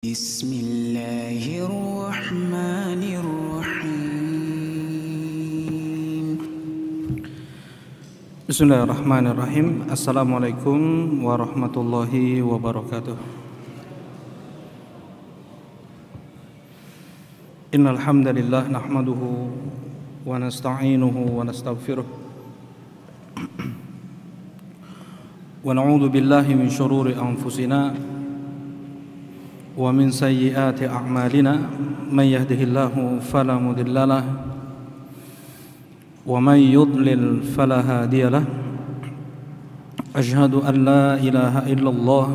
Bismillahirrahmanirrahim. Bismillahirrahmanirrahim. Assalamualaikum warahmatullahi wabarakatuh. Innal hamdalillah nahmaduhu wa nasta'inuhu wa nastaghfiruh wa na'udzu billahi min shururi anfusina wa min sayyiati a'malina man yahdihillahu fala mudilla lahu wa man yudlil fala hadiya lahu asyhadu an la ilaha illallah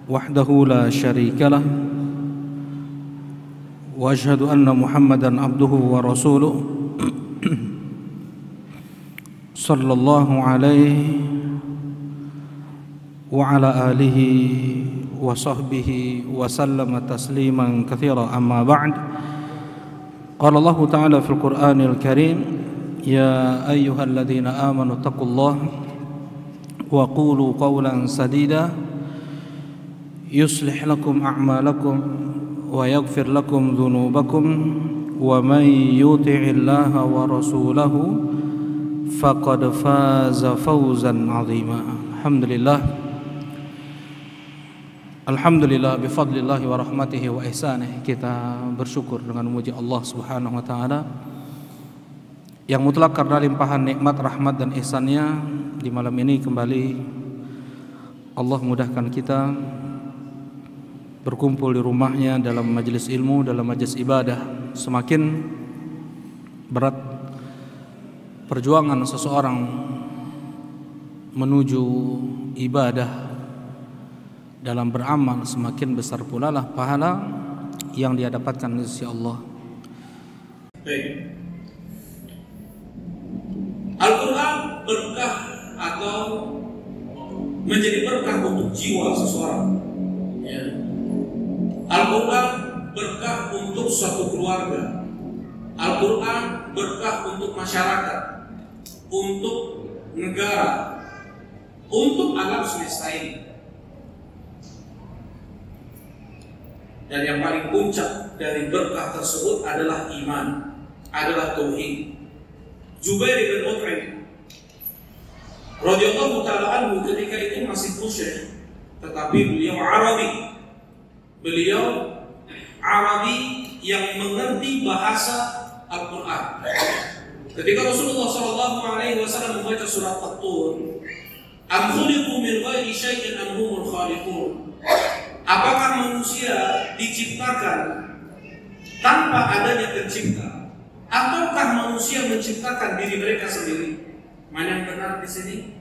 wahdahu la syarika lahu wa asyhadu anna muhammadan abduhu wa rasuluh sallallahu alaihi wa ala alihi wa sahbihi wa sallama tasliman katsira amma ba'd. Qala Allah ta'ala fil Qur'anil Karim, ya ayyuhalladzina amanu taqullaha wa qulu qawlan sadida yuslih lakum a'malakum wa yaghfir lakum dhunubakum wa man yuti'illaha wa rasulahu faqad faza fawzan 'azima. Alhamdulillah bifadlillahi wa rahmatihi wa ihsanih. Kita bersyukur dengan memuji Allah subhanahu wa ta'ala yang mutlak karena limpahan nikmat, rahmat dan ihsannya. Di malam ini kembali Allah mudahkan kita berkumpul di rumahnya dalam majelis ilmu, dalam majelis ibadah. Semakin berat perjuangan seseorang menuju ibadah dalam beramal, semakin besar pula lah pahala yang dia dapatkan insya Allah. Baik. Al-Quran berkah atau menjadi berkah untuk jiwa seseorang. Ya. Al-Quran berkah untuk suatu keluarga. Al-Quran berkah untuk masyarakat, untuk negara, untuk alam semesta ini. Dan yang paling puncak dari berkah tersebut adalah iman, adalah tauhid. Jubair bin Mut'im radhiyallahu ta'ala anhu ketika itu masih musyrik, tetapi beliau Arabi yang mengerti bahasa Al-Quran. Ketika Rasulullah SAW membaca surat At-Tur, am khuliqu min ghairi syai'in am humul khaliqun, apakah manusia diciptakan tanpa adanya pencipta, ataukah manusia menciptakan diri mereka sendiri? Mana yang benar di sini?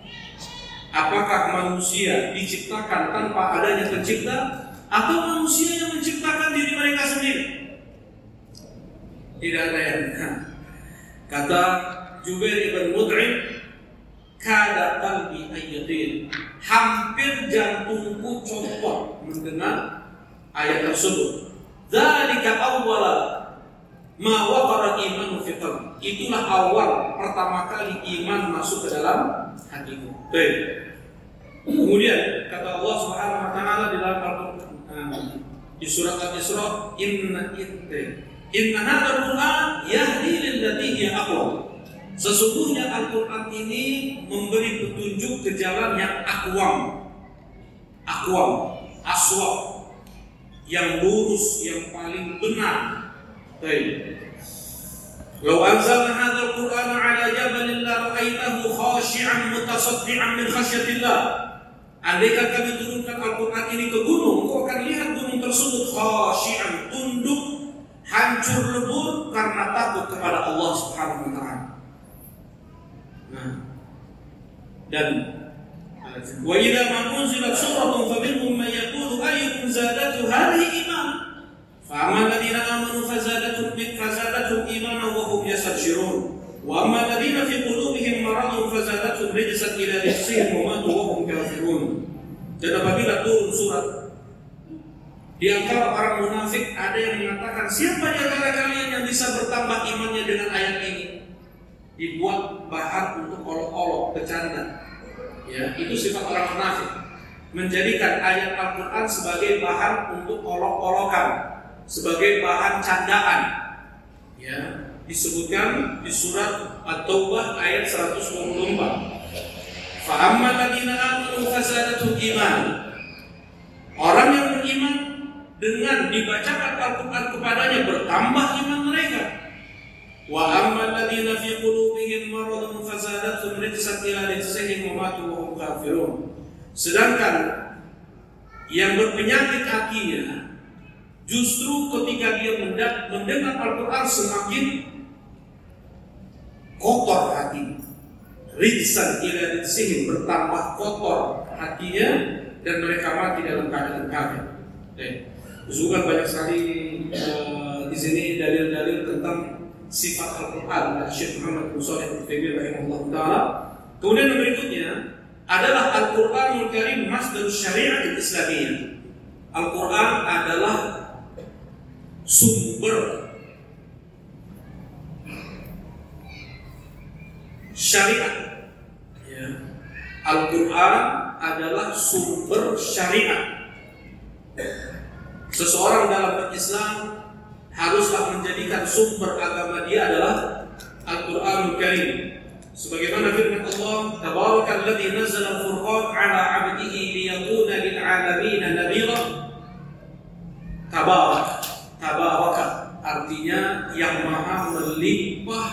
Apakah manusia diciptakan tanpa adanya pencipta, atau manusia yang menciptakan diri mereka sendiri? Tidak ada yang benar. Kata Jubair bin Mut'im, kada qalbi ayyatin, hampir jantungku copot mendengar ayat tersebut. Dzalika awwala ma waqara imanu fi qalbi, itulah awal pertama kali iman masuk ke dalam hatiku. Baik. Kemudian kata Allah Subhanahu wa taala di dalam Al-Qur'an di surat Al-Isra, inna hadzal Qur'an yahdi lil lati hiya aqwam. Sesungguhnya Al-Quran ini memberi petunjuk ke jalan yang akwam, aswab, yang lurus, yang paling benar. Baik. Law anzalna hadzal Qur'ana 'ala jabalin la ra'aitahu khashi'an mutasaddi'an min khasyatillah. Andaikan kami turunkan Al-Quran ini ke gunung, kau akan lihat gunung tersebut khashi'an, tunduk, hancur lebur karena takut kepada Allah Subhanahu wa ta'ala. Dan wa idza ma unzilat suratun faminhum man yaqulu ayyukum zadatu hadhihi iman fa amma alladhina amanu fazadatuhum imanan wa hum yastabshirun wa amma alladhina fi qulubihim maradun fazadatuhum rijsan ila rijsihim wa matu wa hum kafirun. Dan apabila turun surat, di antara orang munafik ada yang mengatakan, siapa di antara kalian yang bisa bertambah imannya dengan ayat ini? Dibuat bahan untuk olok-olok, bercanda. Ya, itu sifat orang munafik. menjadikan ayat Al-Quran sebagai bahan untuk olok-olokan, sebagai bahan candaan. Ya, disebutkan di surat At-Taubah ayat 124. Fa'ammal ladina amanu fazadathum iman. Orang yang beriman dengan dibacakan Al-Quran kepadanya bertambah iman mereka. Wa ammal ladina fi qulubihim maradun fazadathum rijsan ila rijsihim wa matu wa hum kafirun. Sedangkan yang berpenyakit hatinya justru ketika dia mendengar Al-Quran semakin kotor hatinya. Rijsan ila rijsihim, bertambah kotor hatinya dan mereka mati dalam keadaan kafir. Juga banyak sekali di sini dalil-dalil tentang sifat Al-Quran dari Syekh Muhammad bin Shalih Al-Utsaimin rahimahullah taala. Kemudian yang berikutnya adalah Al-Quranul Karim masdar syariat Islamiyah. Al-Quran adalah sumber syariat. Ya. Al-Quran adalah sumber syariat. Seseorang dalam berislam haruslah menjadikan sumber agama dia adalah Al-Quranul Karim. Sebagaimana firman Allah, Tabarakalladzi nazzala al-Furqan 'ala 'abdihi liyakuna lil 'alamin nadhira. Tabaraka artinya yang maha melimpah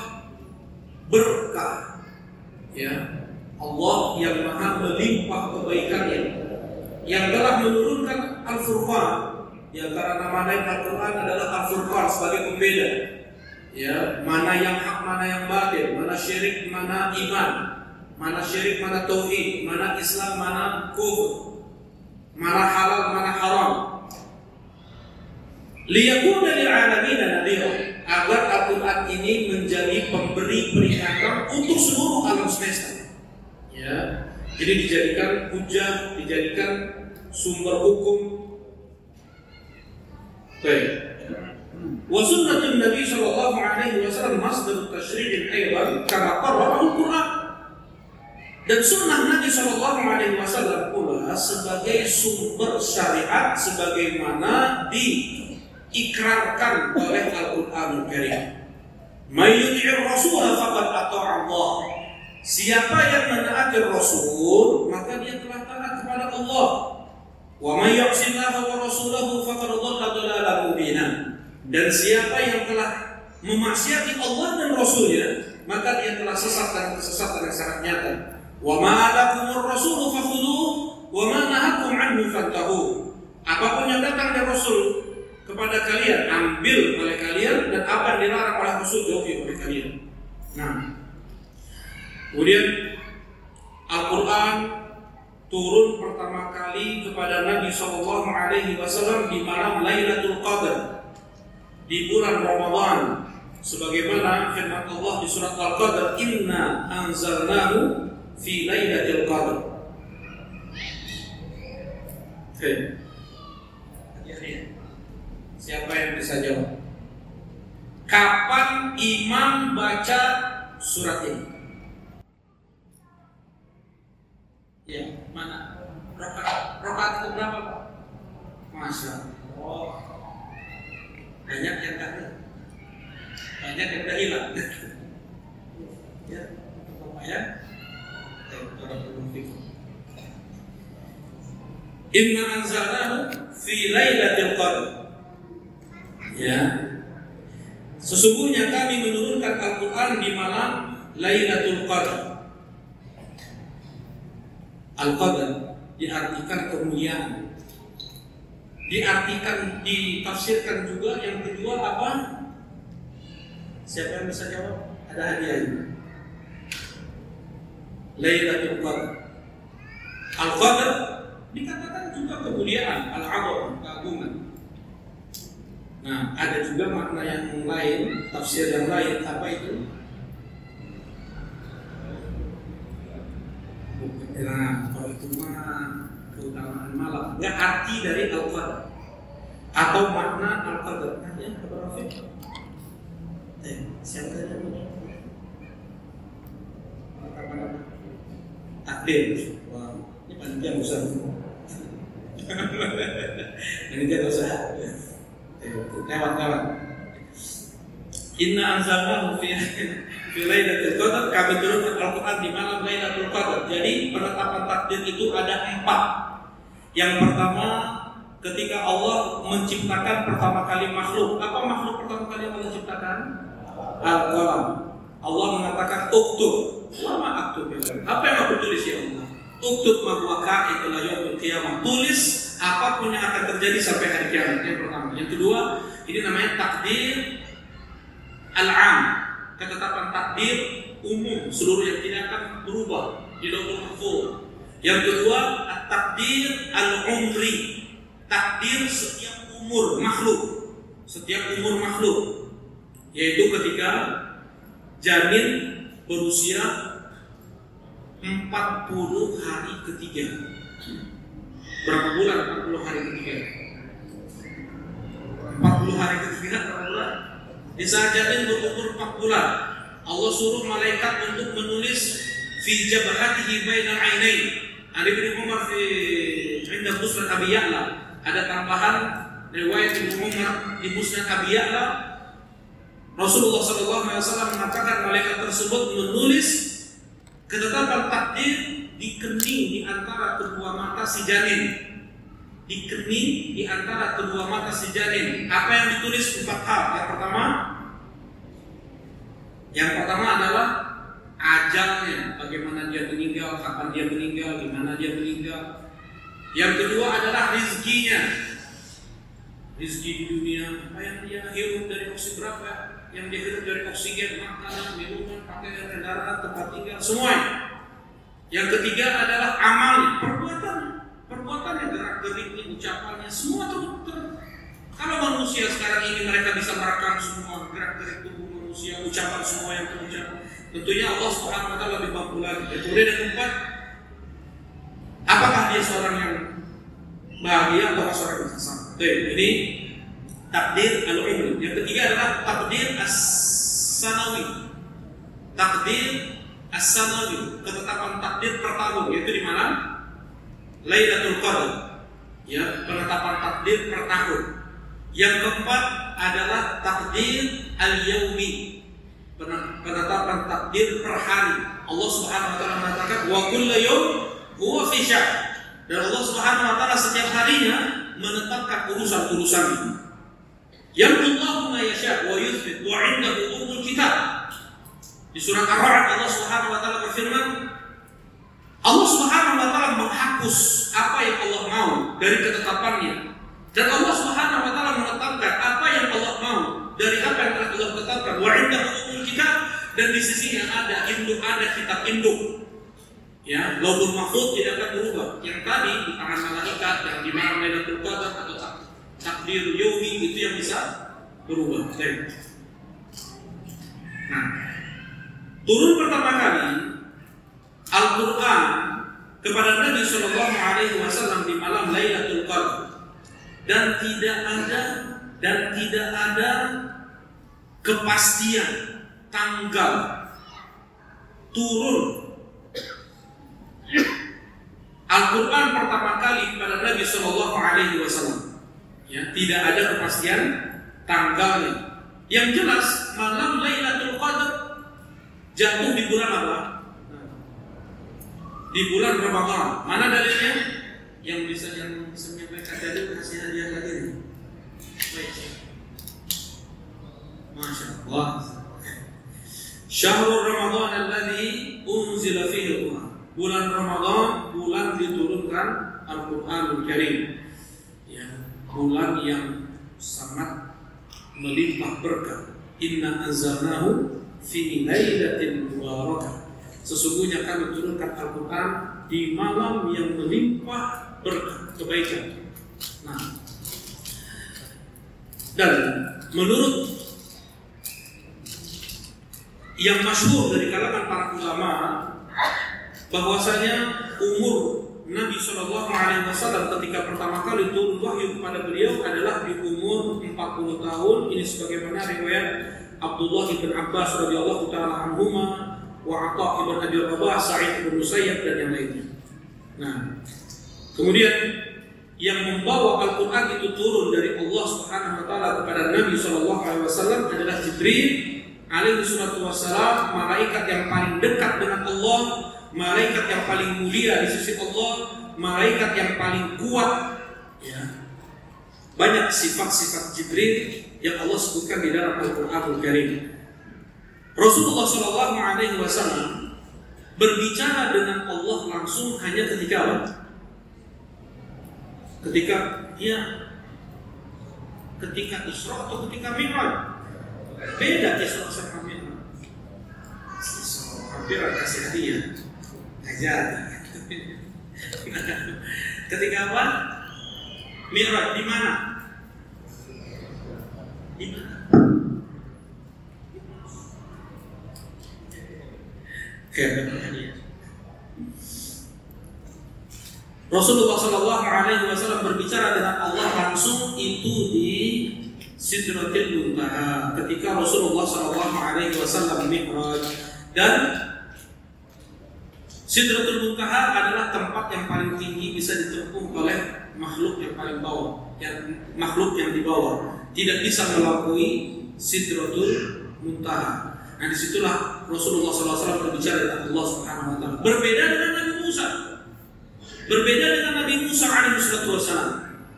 berkah. Ya, Allah yang maha melimpah kebaikannya, yang telah menurunkan Al-Furqan. Di antara nama lain Al-Quran adalah Al-Furqan sebagai pembeda. Ya, mana yang hak, mana yang batil, mana syirik, mana iman, mana syirik, mana tauhid, mana Islam, mana kufur, mana halal, mana haram. Liyakuna lil 'alamin nadhira, agar Al-Quran ini menjadi pemberi peringatan untuk seluruh alam semesta. Ya, jadi dijadikan hujah, dijadikan sumber hukum. Baik. Wa sunnatun Nabi sallallahu alaihi wasallam masdar tasyri'in aidan kama qarrarahu Al-Qur'an. Dan sunnah Nabi sallallahu alaihi wasallam pula sebagai sumber syariat sebagaimana diikrarkan oleh Al-Qur'anul Karim. May yuti'ir rasul faqad ata'a Allah. Siapa yang menaati Rasul, maka dia telah taat kepada Allah. Wa may ya'sillaha wa rasulahu faqad dhalla dhalalan mubina. Dan siapa yang telah memaksiati Allah dan Rasulnya, maka dia telah sesat dengan kesesatan yang sangat nyata. Wa ma lakumur rasulu fakhudhuhu wa ma nahakum anhu fantahu. Apapun yang datang dari Rasul kepada kalian, ambil oleh kalian, dan apa yang dilarang oleh Rasul jauhi oleh kalian. Nah, kemudian Al-Quran turun pertama kali kepada Nabi sallallahu alaihi wasallam di malam Lailatul Qadar, di bulan Ramadan, sebagaimana firman Allah di surat Al-Qadar, inna anzalnahu fi lailatul qadar. Siapa yang bisa jawab? Kapan imam baca surat ini? Ya, mana? Rakaat keberapa, Pak? Masya Allah. Banyak yang tak ada, banyak yang dah hilang. Ya, ya. Inna anzalnahu fi lailatul qadar. Ya, sesungguhnya kami menurunkan Al-Quran di malam Lailatul Qadar. Al-Qadar diartikan kemuliaan. Diartikan, ditafsirkan juga yang kedua apa? Siapa yang bisa jawab? Ada hadiahnya. Lailatul Qadar. Al-Qadar dikatakan juga kemuliaan, al-'azam, keagungan. Nah, ada juga makna yang lain, tafsir yang lain. Apa itu? Nah, kalau itu mah keutamaan malam. Nggak arti dari Al-Qadar atau makna Al-Qadar. Nah, ya, Bapak Rafiq. Siapa yang takdir. Wah, ini panitia besar. Ini dia dosa. Lewat. Inna anzalnahu fi Lailatul Qadar. Kami turunkan Al-Quran di malam Lailatul Qadar. Jadi penetapan takdir itu ada 4. Yang pertama, ketika Allah menciptakan pertama kali makhluk. Apa makhluk pertama kali yang Allah ciptakan? Al-Qalam. Allah mengatakan uktub. Lama aktub. Apa yang aku tulis ya Allah? Uktub ma huwa ka'in ila yaumil qiyamah. Tulis apapun yang akan terjadi sampai hari kiamat. Yang pertama. Yang kedua, ini namanya takdir al-am. Ketetapan takdir umum, seluruh yang tidak akan berubah di Lauhul Mahfuz. Yang kedua, takdir al-umri. Takdir setiap umur makhluk. Setiap umur makhluk. Yaitu ketika janin berusia 40 hari ketiga. Berapa bulan 40 hari ketiga? 40 hari ketiga berapa bulan? Di saat janin berumur 4 bulan, Allah suruh malaikat untuk menulis fi jabhatihi bainal ainain. Ada Ibnu Umar fi inda Musnad Abi Ya'la. Ada tambahan riwayat Ibnu Umar di Musnad Abi Ya'la. Rasulullah SAW mengatakan malaikat tersebut menulis ketetapan takdir di kening di antara kedua mata si janin. Di kening di antara kedua mata si janin. Apa yang ditulis 4 hal. Yang pertama adalah ajalnya, bagaimana dia meninggal, kapan dia meninggal, gimana dia meninggal. Yang kedua adalah rizkinya. Rizki di dunia, apa yang dia hirup dari oksigen, berapa yang dia hirup dari oksigen, makanan, minuman, pakaian, kendaraan, tempat tinggal, semuanya. Yang ketiga adalah amal, perbuatannya, gerak-geriknya, ucapannya, semua kalau manusia sekarang ini mereka bisa merekam semua gerak-gerik tubuh manusia, ucapan semua yang terucap, tentunya Allah Subhanahu wa taala lebih mampu lagi. Kemudian yang keempat, apakah dia seorang yang bahagia atau seorang yang sesat? Ini takdir al-umri. Yang ketiga adalah takdir as-sanawi. Takdir as-sanawi, ketetapan takdir per tahun, yaitu di mana? Lailatul Qadar. Ya, penetapan takdir per tahun. Yang keempat adalah takdir al-yaumi, penetapan takdir per hari. Allah Subhanahu wa taala mengatakan wa kullu yawm huwa fi sya'n. Dan Allah Subhanahu wa taala setiap harinya menetapkan urusan-urusannya. Yamullahu ma yasha' wa yuthbit wa 'indahu ummul kitab. Di surah Ar-Ra'd Allah Subhanahu wa taala berfirman, Allah Subhanahu wa taala menghapus apa yang Allah mau dari ketetapannya. Dan Allah Subhanahu wa taala menetapkan apa yang Allah mau dari apa yang telah Allah tetapkan. Wa 'indahu ummul kitab, dan di sisinya ada induk, ada kitab induk. Ya, Lauhul Mahfuz tidak akan berubah. Yang tadi di tangan malaikat, yang di malam Lailatul Qadar atau takdir yaumi itu yang bisa berubah. Nah, turun pertama kali Al-Quran kepada Nabi Sallallahu Alaihi Wasallam di malam Lailatul Qadar, dan tidak ada kepastian tanggal turun Al-Quran pertama kali kepada Nabi Sallallahu Alaihi Wasallam. Ya, tidak ada kepastian tanggalnya. Yang jelas malam Lailatul Qadar jatuh di bulan apa? Di bulan Ramadan. Mana dalilnya? Yang bisa menyampaikan dalil kasih hadiah lagi nih. Baik. Masya Allah. Syahrul Ramadan alladzi unzila fihi al-Quran. Bulan Ramadan, bulan diturunkan Al-Quranul Karim. Ya, bulan yang sangat melimpah berkah. Inna anzalnahu fi lailatin mubarakah. Sesungguhnya kami turunkan Al-Quran di malam yang melimpah berkah, kebaikan. Nah, dan menurut yang masyhur dari kalangan para ulama, bahwasanya umur Nabi Shallallahu Alaihi Wasallam ketika pertama kali turun wahyu kepada beliau adalah di umur 40 tahun. Ini sebagaimana riwayat Abdullah bin Abbas radhiyallahu taala anhuma, wa Atha bin Abi Rabah, Sa'id bin Musayyab dan yang lainnya. Nah, kemudian yang membawa Al-Quran itu turun dari Allah Subhanahu wa Ta'ala kepada Nabi SAW adalah Jibril alaihi salatu wassalam, malaikat yang paling dekat dengan Allah, malaikat yang paling mulia di sisi Allah, malaikat yang paling kuat. Ya. Banyak sifat-sifat Jibril yang Allah sebutkan di dalam Al-Quranul Karim. Rasulullah SAW berbicara dengan Allah langsung hanya ketika apa? Ketika Isra atau ketika Mi'raj. Beda Isra sama Mi'raj. Hampir kasih hadiah aja. Ketika apa? Mi'raj di mana? Di mana? Kayak hadiah. Rasulullah SAW berbicara dengan Allah langsung itu di Sidratil Muntaha ketika Rasulullah SAW Mi'raj. Dan Sidratul Muntaha adalah tempat yang paling tinggi bisa ditempuh oleh makhluk yang paling bawah, makhluk yang di bawah tidak bisa melampaui Sidratul Muntaha. Nah, disitulah Rasulullah SAW berbicara dengan Allah Subhanahu wa Ta'ala. Berbeda dengan Nabi Musa. Berbeda dengan Nabi Musa alaihissalam.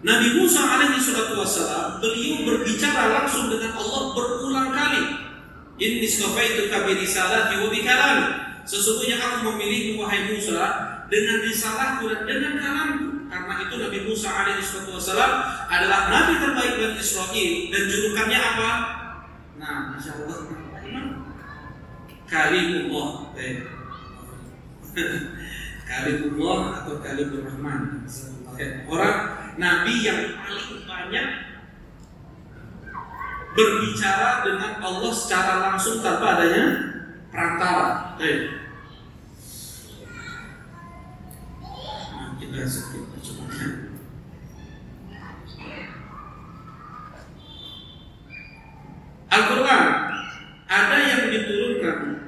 Nabi Musa alaihissalam beliau berbicara langsung dengan Allah berulang kali. Inni istafaituka bi risalati wa bi kalami. Sesungguhnya aku memilihmu wahai Musa dengan risalahku dan dengan kalamku. Karena itu Nabi Musa alaihissalam adalah nabi terbaik Bani Israil dan julukannya apa? Nah, insyaallah Kalimullah. Kalimullah atau Kalimur Rahman. Orang nabi yang paling banyak berbicara dengan Allah secara langsung tanpa adanya perantara. Nah, kita sedikit coba. Al-Quran ada yang diturunkan.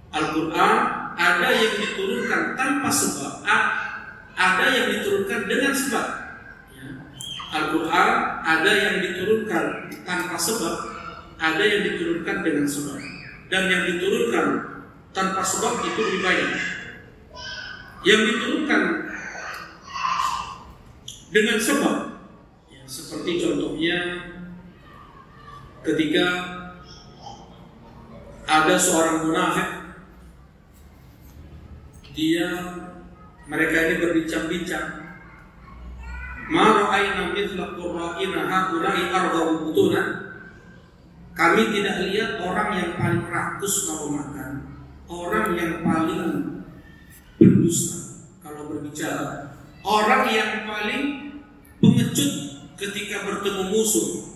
Al-Quran ada yang diturunkan tanpa sebab, ada yang diturunkan dengan sebab. Al-Quran ada yang diturunkan tanpa sebab, ada yang diturunkan dengan sebab. Dan yang diturunkan tanpa sebab itu lebih banyak. Yang diturunkan dengan sebab, ya, seperti contohnya ketika ada seorang munafik, mereka ini berbincang-bincang. Ma ra'ayna mithla qurra'ina haula'i ardau butuna. Kami tidak lihat orang yang paling rakus kalau makan, orang yang paling pendusta kalau berbicara, orang yang paling pengecut ketika bertemu musuh.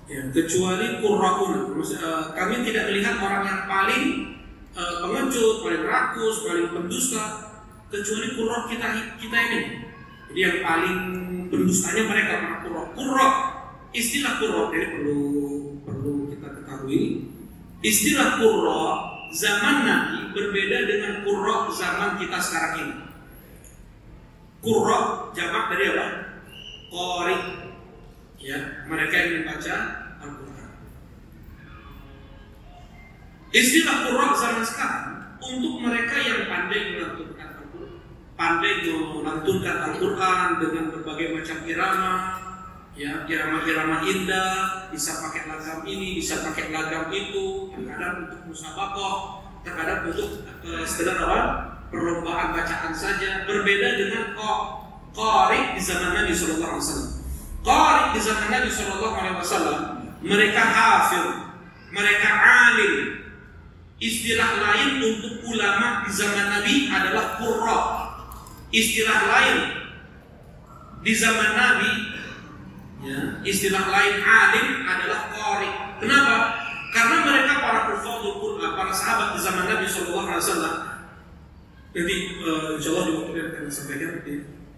Ya, kecuali qurra'una. Kami tidak melihat orang yang paling pengecut, paling rakus, paling pendusta, kecuali qurra kita ini. Jadi yang paling pendustanya mereka para qurra. Istilah qurra ini perlu kita ketahui. Istilah qurra zaman Nabi berbeda dengan qurra zaman kita sekarang ini. Qurra jamak dari apa? Qari. Ya, mereka yang membaca Al-Quran. Istilah qurra zaman sekarang untuk mereka yang pandai melantunkan Al-Quran, pandai melantunkan Al-Quran dengan berbagai macam irama, ya, irama-irama indah, bisa pakai lagam ini, bisa pakai lagam itu, terkadang untuk musabaqah, terkadang untuk sekedar apa? Perlombaan bacaan saja. Berbeda dengan qari di zaman Nabi sallallahu alaihi wasallam. Qari di zaman Nabi sallallahu alaihi wasallam, mereka hafid, mereka alim. Istilah lain untuk ulama di zaman Nabi adalah qurra. Istilah lain di zaman Nabi, ya, istilah lain alim adalah qari. Kenapa? Karena mereka para hufadzul Quran, para sahabat di zaman Nabi sallallahu alaihi wasallam. Jadi insyaallah di waktu yang akan disampaikan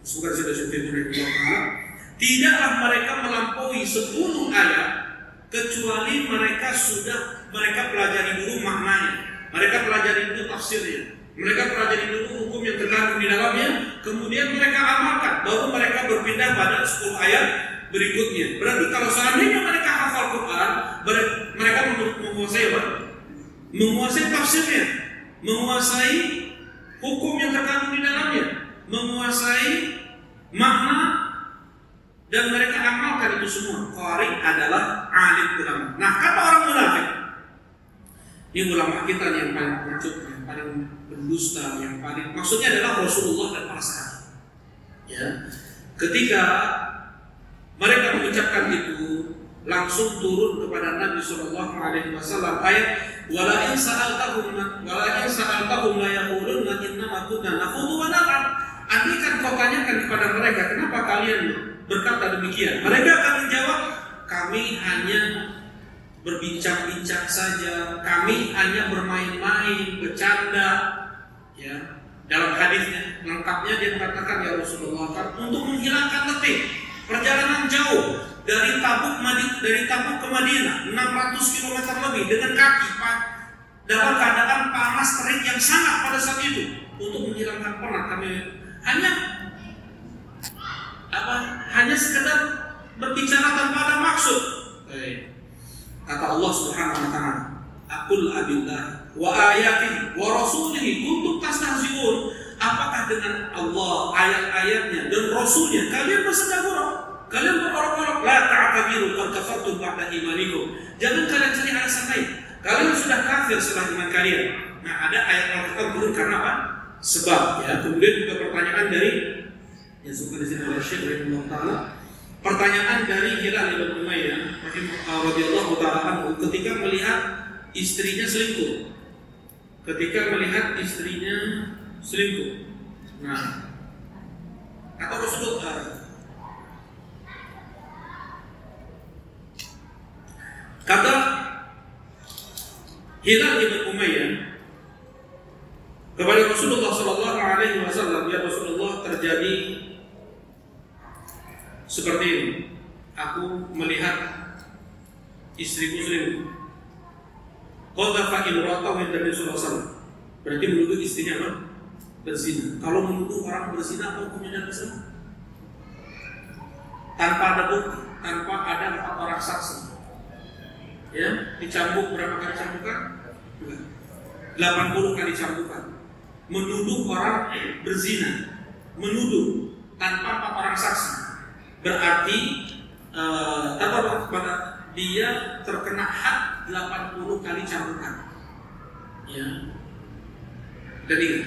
semoga sudah dari Allah. Tidaklah mereka melampaui 10 ayat kecuali mereka pelajari dulu maknanya, mereka pelajari dulu tafsirnya, mereka pelajari dulu hukum-hukum yang terkandung di dalamnya, kemudian mereka amalkan, baru mereka berpindah pada 10 ayat berikutnya. Berarti kalau seandainya mereka hafal Quran, mereka menguasai apa? Menguasai tafsirnya, menguasai hukum yang terkandung di dalamnya, menguasai makna, dan mereka amalkan itu semua. Qari adalah alim ulama. Nah, kata orang munafik, ini ulama kita yang paling pengecut, yang paling pendusta, yang paling, maksudnya adalah Rasulullah dan para sahabat. Ya, ketika mereka mengucapkan itu, langsung turun kepada Nabi Shallallahu Alaihi Wasallam ayat wala in sa'altahum la yaqulunna innama kunna nakhudu wa nal'ab. Andaikan kau tanyakan kepada mereka, kenapa kalian berkata demikian? Mereka akan menjawab, kami hanya berbincang-bincang saja, kami hanya bermain-main, bercanda. Ya, dalam hadisnya lengkapnya dia mengatakan, ya Rasulullah, untuk menghilangkan letih, perjalanan jauh dari Tabuk ke Madinah 600 km lebih dengan kaki, dalam keadaan panas terik yang sangat pada saat itu. Untuk menghilangkan penat kami hanya sekedar berbicara tanpa ada maksud. Kata Allah Subhanahu wa taala, "Aqul abillah wa ayatihi wa rasulihi kuntum tastahzi'un." Apakah dengan Allah, ayat-ayatnya dan rasulnya kalian bersedekah gurau? Kalian berorok-orok, la ta'tabiru qad kafartum ba'da imanikum. Jangan kalian cari alasan lain. Kalian sudah kafir setelah iman kalian. Nah, ada ayat Al-Qur'an turun karena apa? Sebab, ya. Kemudian juga pertanyaan dari yang suka disini oleh Syekh rahimahullah taala. Pertanyaan dari Hilal bin Umayyah radhiyallahu taala anhu ketika melihat istrinya selingkuh. Nah, kata Rasulullah, kata Hilal bin Umayyah kepada Rasulullah Sallallahu Alaihi Wasallam, ya Rasulullah, terjadi seperti ini. Aku melihat istriku selingkuh. Qadhafa imra'atahu inda Nabi sallallahu alaihi wasallam. Berarti menuduh istrinya apa? Berzina. Kalau menuduh orang berzina, apa hukumnya dalam Islam? Tanpa ada bukti, tanpa ada 4 orang saksi. Ya, dicambuk berapa kali cambukan? 80 kali cambukan. Menuduh orang berzina, menuduh tanpa 4 orang saksi. Berarti dia terkena had 80 kali cambukan. Ya. Dan ingat,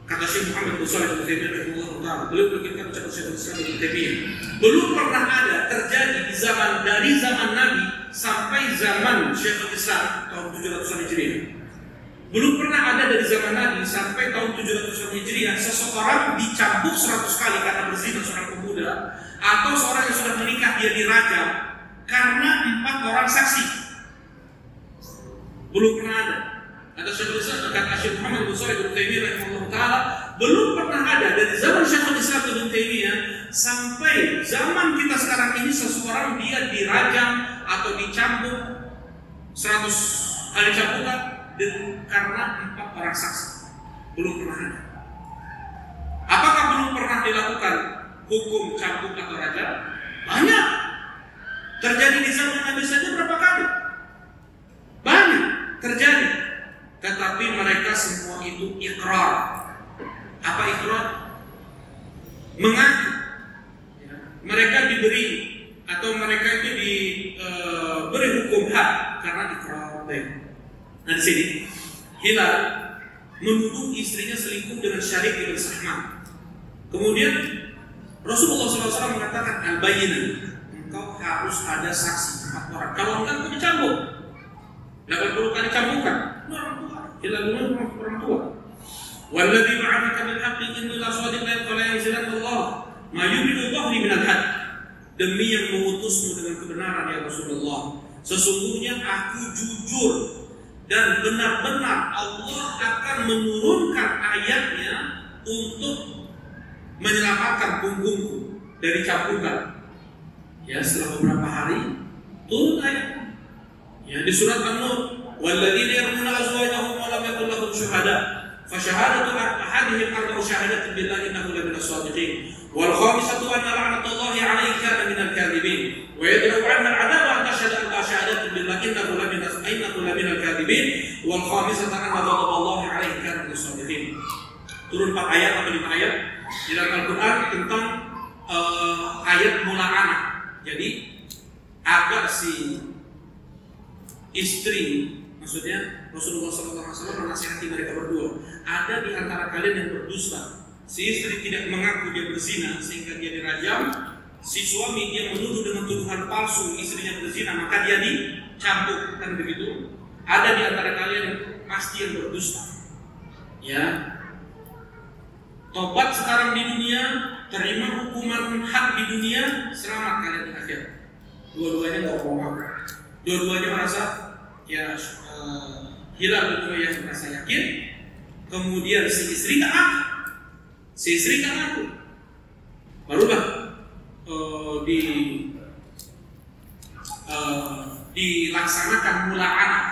kata Syekh Muhammad bin Shalih Al-Utsaimin rahimahullah taala, beliau berkata ucapan Syekh Islam Ibnu Taimiyah, belum pernah ada terjadi dari zaman Nabi sampai zaman Syekh Islam tahun 700-an Hijriah. Belum pernah ada dari zaman Nabi sampai tahun 700-an Hijriah seseorang dicambuk 100 kali karena berzina seorang pemuda, atau seorang yang sudah menikah dia dirajam karena 4 orang saksi. Belum pernah ada. Ada Syekhul Islam, kata Syekh Muhammad bin Shalih Al-Utsaimin rahimahullah taala, belum pernah ada dari zaman Syekhul Islam Ibnu Taimiyah sampai zaman kita sekarang ini seseorang dia dirajam atau dicambuk 100 kali cambukan karena 4 orang saksi. Belum pernah ada. Apakah belum pernah dilakukan hukum cambuk atau rajam? Banyak. Terjadi di zaman Nabi saja berapa kali? Banyak terjadi. Tetapi mereka semua itu ikrar. Apa ikrar? Mengaku. Ya. Mereka diberi atau mereka itu diberi hukum had karena ikrar. Nah, di sini Hilal menuduh istrinya selingkuh dengan Syarik bin Sahman. Kemudian Rasulullah SAW mengatakan, al-bayyinah, engkau harus ada saksi 4 orang. Kalau enggak, engkau dicambuk 80 kali cambukan. Orang tua, Hilal bin orang tua. Walladzi ba'athaka bil haqqi inni la shadiqan fala yanzilan Allah ma yuridu dhahri min al-had. Demi yang mengutusmu dengan kebenaran ya Rasulullah, sesungguhnya aku jujur dan benar-benar Allah akan menurunkan ayatnya untuk menyelamatkan punggungku dari cambukan. Ya, setelah beberapa hari turun ayat. Ya, di surat An-Nur, walladzina yarmuna azwajahum wa lam yakul lahum syuhada فشهادة أحدهم أربع شهادات بالله إنه لمن الصادقين والخامسة أن لعنة الله عليه كان من الكاذبين ويدرأ عنها العذاب أن تشهد أربع شهادات بالله إنه لمن الكاذبين والخامسة أن غضب الله عليه كان من الصادقين. Turun 4 ayat atau 5 ayat di dalam Al-Quran tentang ayat mula'anah. Jadi agar si istri, maksudnya Rasulullah SAW menasihati mereka berdua, ada di antara kalian yang berdusta. Si istri tidak mengaku dia berzina sehingga dia dirajam. Si suami dia menuduh dengan tuduhan palsu istrinya berzina, maka dia dicambuk, kan begitu. Ada di antara kalian yang pasti yang berdusta. Ya, tobat sekarang di dunia, terima hukuman hak di dunia, selamat kalian di akhirat. Dua-duanya nggak bohong. Dua-duanya merasa ya hilang itu yang merasa yakin. Kemudian si istri tak aku, barulah dilaksanakan mula'anah,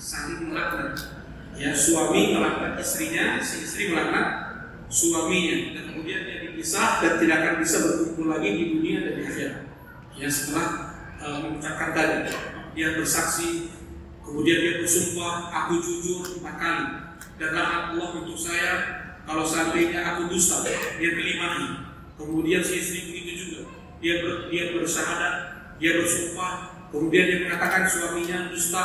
saling melaknat. Ya, suami melaknat istrinya, si istri melaknat suaminya, dan kemudian dia dipisah dan tidak akan bisa berkumpul lagi di dunia dan di akhirat. Ya, setelah mengucapkan tadi, dia bersaksi, kemudian dia bersumpah, aku jujur 4 kali, dan laknat Allah untuk saya kalau seandainya aku dusta. Dia kelima. Kemudian si istri begitu juga, dia bersyahadat, dia bersumpah, kemudian dia mengatakan suaminya dusta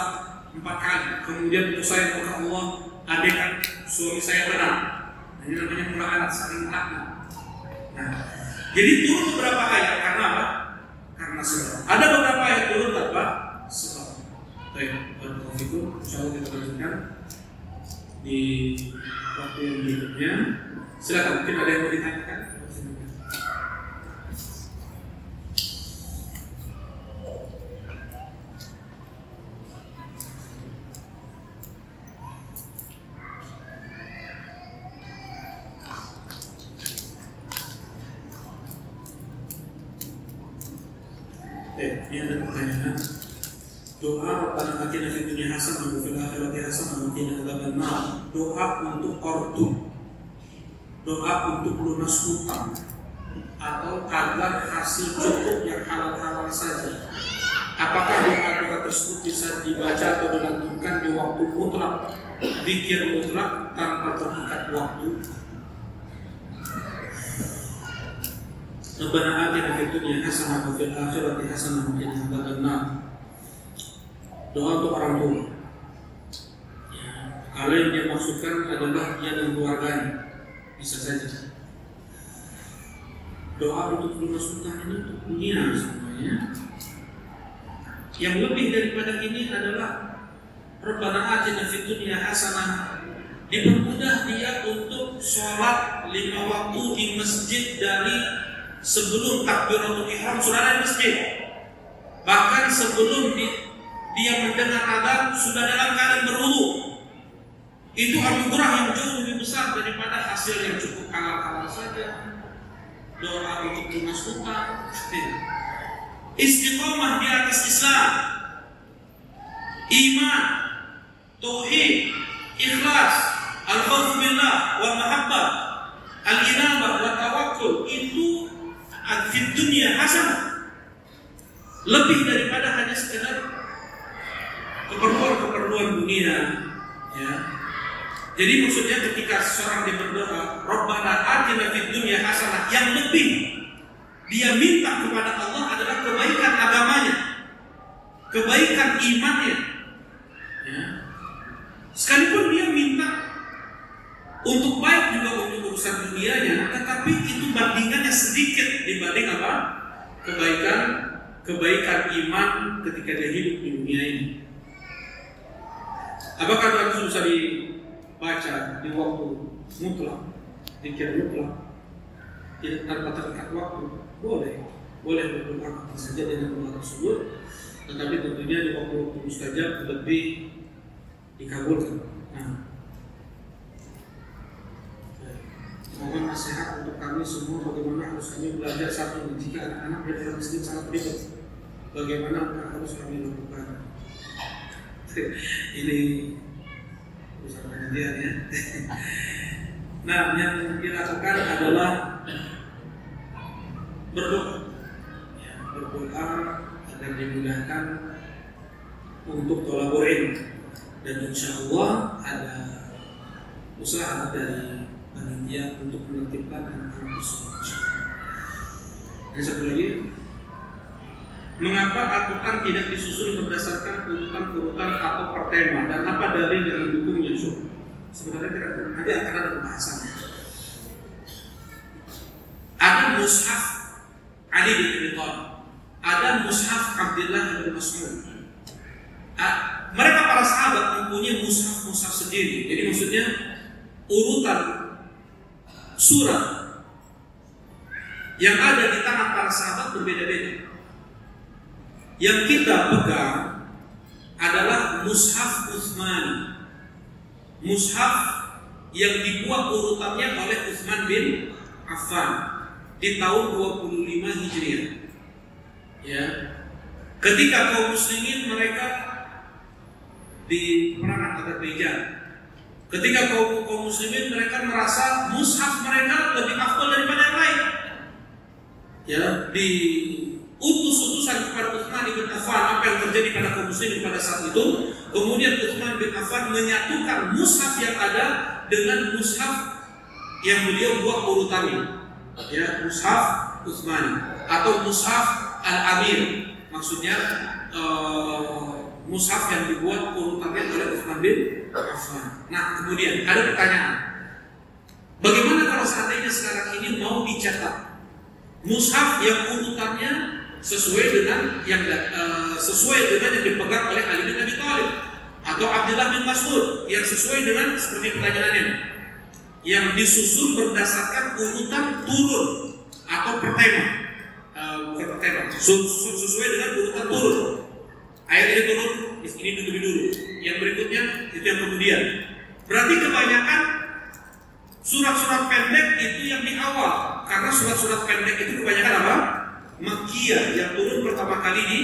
4 kali. Kemudian untuk saya kepada Allah, andaikan suami saya benar. Ini namanya mula'anah, saling melaknat. Nah, jadi turun beberapa ayat karena apa? Karena sebab. Ada beberapa ayat turun tanpa sebab. Baik, barakallahu fikum. Insyaallah kita lanjutkan di waktu yang berikutnya. Silakan, mungkin ada yang mau ditanyakan. Ini ada pertanyaan. Doa Rabbana atina fid dunya hasanah wa fil akhirati hasanah wa qina adzabannar. Doa untuk ortu, doa untuk lunas hutang, atau agar hasil cukup yang halal-halal saja. Apakah doa-doa tersebut bisa dibaca atau dilantunkan di waktu mutlak, zikir mutlak tanpa terikat waktu? Rabbana atina fid dunya hasanah wa fil akhirati hasanah wa qina adzabannar. Doa untuk orang tua. Ya, kalau yang dia maksudkan adalah dia dan keluarganya, bisa saja. Doa untuk lunas hutang ini untuk dunia semuanya. Yang lebih daripada ini adalah Rabbana atina fid dunya hasanah. Dipermudah dia untuk sholat 5 waktu di masjid dari sebelum takbiratul ihram sudah ada di masjid. Bahkan sebelum dia mendengar adzan sudah dalam keadaan berwudu. Itu anugerah yang jauh lebih besar daripada hasil yang cukup halal-halal saja. Doa untuk lunas hutang, istiqomah di atas Islam, iman, tauhid, ikhlas, al-khawf billah wal mahabbah, al-inabah wa tawakkul, itu di dunia hasanah. Lebih daripada hanya sekedar keperluan dunia, ya. Jadi maksudnya ketika seorang dia berdoa Rabbana atina fid dunya hasanah, yang lebih dia minta kepada Allah adalah kebaikan agamanya, kebaikan imannya, ya. Sekalipun dia minta untuk baik juga untuk urusan dunianya, tetapi itu bandingannya sedikit dibanding apa? Kebaikan iman ketika dia hidup di dunia ini. Apakah doa itu bisa dibaca di waktu mutlak, zikir mutlak, tidak tanpa terikat waktu? Boleh berdoa apa saja dengan doa tersebut, tetapi tentunya di waktu mustajab lebih dikabulkan. Nah, mohon nasihat untuk kami semua bagaimana harus kami belajar satu jika anak-anak di dalam masjid sangat ribet. Bagaimana harus kami lakukan? Ini urusan pengajian ya. Nah, yang dilakukan adalah berdoa, ya, berdoa agar dimudahkan untuk kolaborasi, dan insya Allah ada usaha dari panitia untuk menertibkan anak-anak tersebut. Dan satu lagi, mengapa Al-Quran tidak disusun berdasarkan urutan-urutan atau per tema, dan apa dalil yang mendukungnya? Sebenarnya tidak, nanti akan ada pembahasannya. Ada mushaf Ali bin Abi Thalib, ada mushaf Abdullah bin Mas'ud. Mereka para sahabat mempunyai mushaf sendiri. Jadi maksudnya urutan surat yang ada di tangan para sahabat berbeda-beda. Yang kita pegang adalah mushaf Utsmani, mushaf yang dibuat urutannya oleh Utsman bin Affan di tahun 25 Hijriah. Ya, ketika kaum muslimin mereka di perangan Azerbaijan, ketika kaum muslimin mereka merasa mushaf mereka lebih afdal daripada yang lain. Ya, di utusan kepada Utsman bin Affan apa yang terjadi pada kaum muslimin pada saat itu. Kemudian Utsman bin Affan menyatukan mushaf yang ada dengan mushaf yang beliau buat urutannya, ya, mushaf Utsmani atau mushaf Al-Amir, maksudnya mushaf yang dibuat urutannya oleh Utsman bin Affan. Nah, kemudian ada pertanyaan, bagaimana kalau seandainya sekarang ini mau dicetak mushaf yang urutannya sesuai dengan yang dipegang oleh Ali bin Abi Thalib atau Abdullah bin Mas'ud, yang sesuai dengan seperti pertanyaannya, yang disusun berdasarkan urutan turun atau per tema, bukan per tema, sesuai dengan urutan turun. Ayat ini turun, ini dulu, yang berikutnya itu yang kemudian. Berarti kebanyakan surat-surat pendek itu yang di awal, karena surat-surat pendek itu kebanyakan apa? Makkiyah, yang turun pertama kali di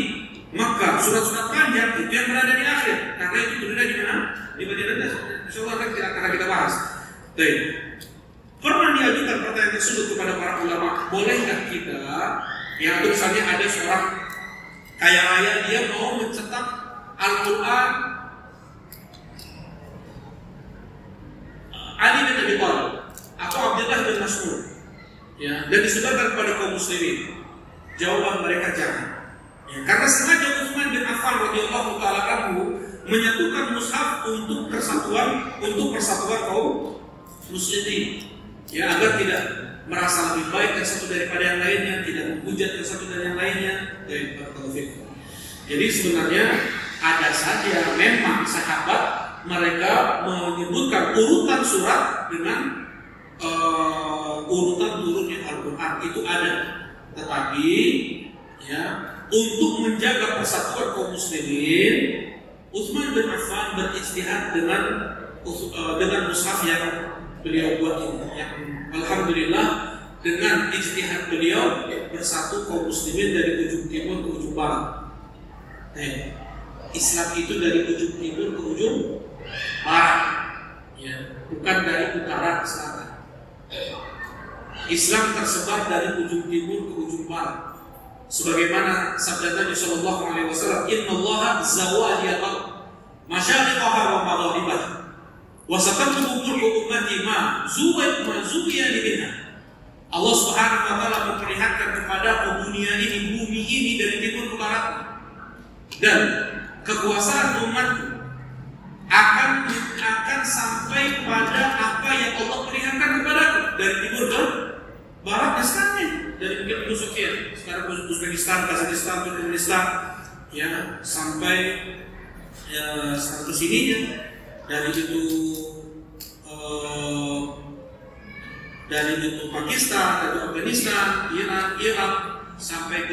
Makkah. Surat-surat panjang itu yang berada di akhir, karena itu turunnya di mana? Di bagian atas. Insyaallah akan kita bahas. Baik. Pernah diajukan pertanyaan tersebut kepada para ulama, bolehkah kita, yang misalnya ada seorang kaya raya, dia mau mencetak Al-Quran Ali bin Abi Thalib atau Abdullah bin Mas'ud, ya, dan disebarkan kepada kaum muslimin? Jawaban mereka jangan. Ya, karena sengaja Utsman bin Affan radhiyallahu taala anhu menyatukan mushaf untuk persatuan kaum muslimin, ya, agar tidak merasa lebih baik yang satu daripada yang lainnya, tidak menghujat yang satu dan yang lainnya. Jadi sebenarnya ada saja memang sahabat mereka menyebutkan urutan surat dengan urutan turunnya Al-Quran, itu ada. Tetapi ya, untuk menjaga persatuan kaum muslimin, Utsman bin Affan berijtihad dengan mushaf yang beliau buat ini, yang alhamdulillah dengan ijtihad beliau bersatu kaum muslimin dari ujung timur ke ujung barat. Islam itu dari ujung timur ke ujung barat, ya, bukan dari utara ke selatan. Islam tersebar dari ujung timur ke ujung barat. Sebagaimana sabda Nabi sallallahu alaihi wasallam, "Innallaha zawaliyal ardh, masyariqaha wa magharibaha, wa satablugu mulku ummati ma zuwiya minha." Allah Subhanahu wa taala memperlihatkan kepada dunia ini, bumi ini dari timur ke barat, dan kekuasaan umatku akan sampai pada apa yang Allah perlihatkan kepadaku dari timur ke barat. Sekarang dari mungkin Uni Soviet, sekarang Uzbekistan, Kazakhstan, Turkmenistan, ya, sampai ke sininya, dari itu Pakistan, dari Afghanistan, Irak, sampai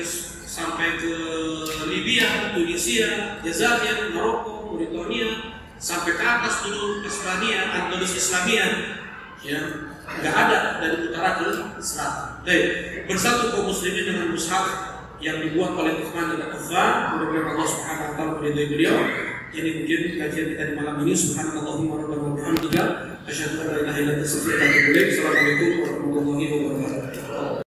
ke Libya, Tunisia, Jazair, Maroko, Mauritania, sampai ke atas dulu ke Spania, Andalus Islamia, ya, nggak ada dari utara ke selatan. Bersatu kaum muslimin dengan mushaf yang dibuat oleh Utsman bin Affan, mudah-mudahan Allah Subhanahu wa taala meridai beliau, ini mungkin kajian kita di malam ini. Subhanallahumma rabbana wa bihamdika asyhadu an la ilaha illa anta astaghfiruka wa atubu ilaik. Assalamualaikum warahmatullahi wabarakatuh.